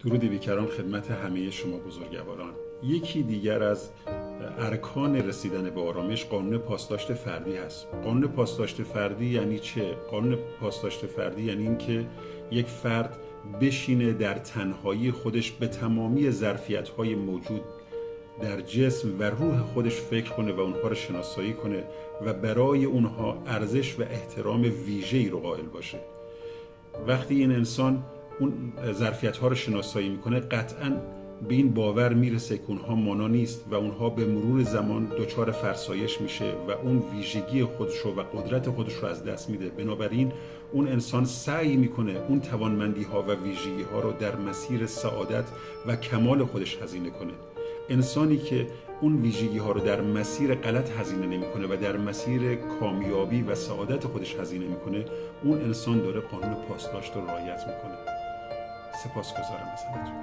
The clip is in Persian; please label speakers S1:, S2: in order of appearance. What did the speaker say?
S1: درود بیکران خدمت همه شما بزرگواران. یکی دیگر از ارکان رسیدن به آرامش قانون پاسداشت فردی هست. قانون پاسداشت فردی یعنی چه؟ قانون پاسداشت فردی یعنی این که یک فرد بشینه در تنهایی خودش به تمامی ظرفیت‌های موجود در جسم و روح خودش فکر کنه و اونها رو شناسایی کنه و برای اونها ارزش و احترام ویژه‌ای رو قائل باشه. وقتی این انسان اون ظرفیت‌ها رو شناسایی میکنه، قطعاً به این باور میرسه که اونها مانا نیست و اونها به مرور زمان دچار فرسایش میشه و اون ویژگی خودش رو و قدرت خودش رو از دست میده. بنابراین اون انسان سعی میکنه اون توانمندی‌ها و ویژگی‌ها رو در مسیر سعادت و کمال خودش هزینه کنه. انسانی که اون ویژگی‌ها رو در مسیر غلط هزینه نمی‌کنه و در مسیر کامیابی و سعادت خودش هزینه می‌کنه، اون انسان داره قانون پاسداشت رو رعایت می‌کنه. سپاسگزارم ازتون.